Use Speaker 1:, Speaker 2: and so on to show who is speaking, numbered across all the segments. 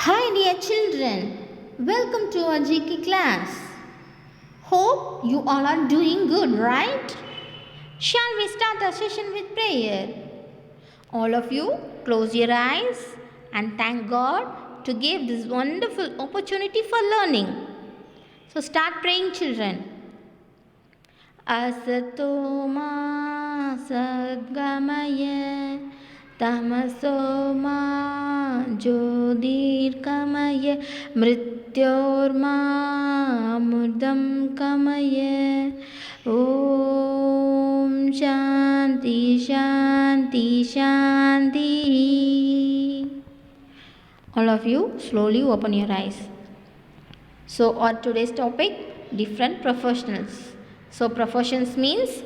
Speaker 1: Hi dear children, welcome to our GK class. Hope you all are doing good, right? Shall we start our session with prayer? All of you close your eyes and thank God to give this wonderful opportunity for learning. So start praying, children. Asato ma sadgamaya तमसो मा ज्योतिर्गमय मृत्योर्मामृतं गमय ॐ शान्ति शान्ति शान्ति. All of you slowly open your eyes. So our today's topic, different professionals. So professions means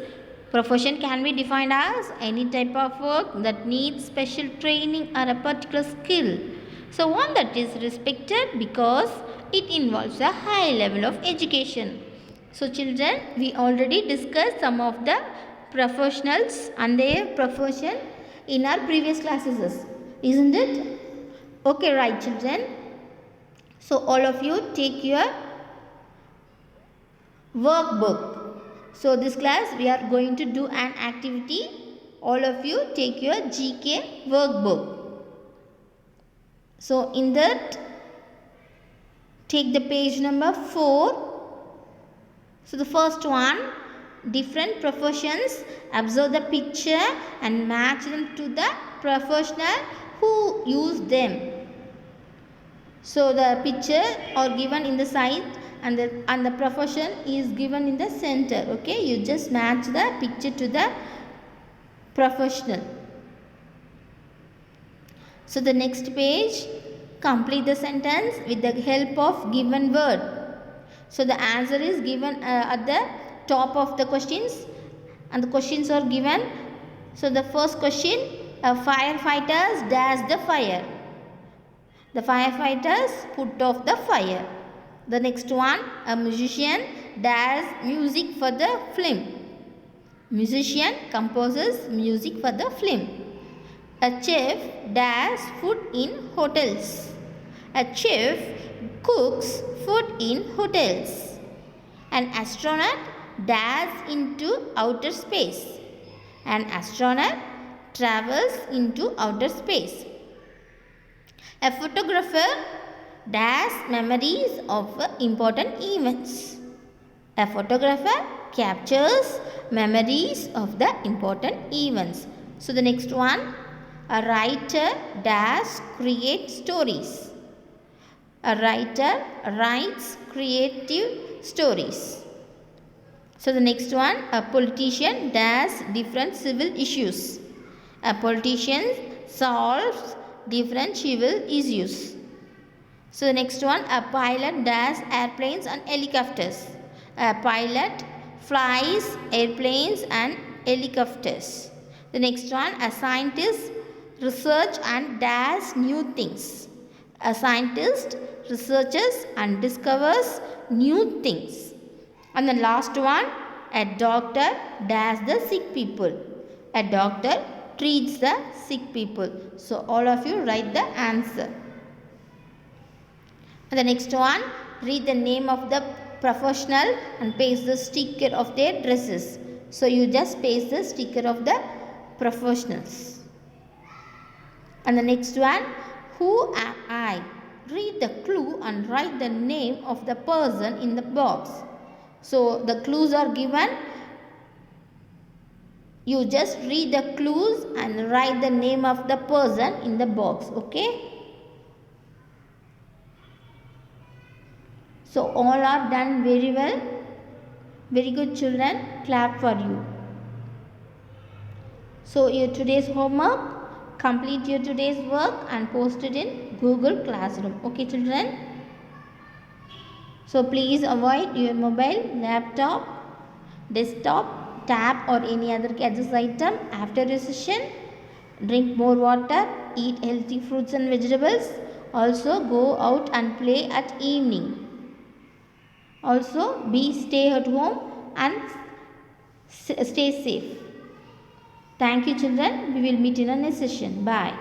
Speaker 1: profession can be defined as any type of work that needs special training or a particular skill. So one that is respected because it involves a high level of education. So children, we already discussed some of the professionals and their profession in our previous classes, isn't it? Okay, right children. So all of you take your workbook. So this class we are going to do an activity. All of you take your GK workbook. So in that take the page number 4. So the first one, different professions. Observe the picture and match them to the professional who use them. So the picture are given in the side and the profession is given in the center. Okay, you just match the picture to the professional. So the next page, complete the sentence with the help of given word. So the answer is given at the top of the questions and the questions are given. So the first question, firefighters dash the fire. The firefighters put off the fire. The next one, a musician does music for the film. Musician composes music for the film. A chef does food in hotels. A chef cooks food in hotels. An astronaut does into outer space. An astronaut travels into outer space. A photographer does memories of important events. A photographer captures memories of the important events. So the next one, a writer does create stories. A writer writes creative stories. So the next one, a politician does different civil issues. A politician solves different civil issues. So the next one, a pilot does airplanes and helicopters. A pilot flies airplanes and helicopters. The next one, a scientist researches and does new things. A scientist researches and discovers new things. And the last one, a doctor does the sick people. A doctor treats the sick people. So all of you write the answer. And the next one, read the name of the professional and paste the sticker of their dresses. So you just paste the sticker of the professionals. And the next one, who am I? Read the clue and write the name of the person in the box. So the clues are given. You just read the clues and write the name of the person in the box. Okay. So all are done very well. Very good children. Clap for you. So your today's homework, complete your today's work and post it in Google Classroom. Okay children. So please avoid your mobile, laptop, desktop, tab or any other gadget item after your session. Drink more water, eat healthy fruits and vegetables. Also go out and play at evening. Also stay at home and stay safe. Thank you children. We will meet in a next session. Bye.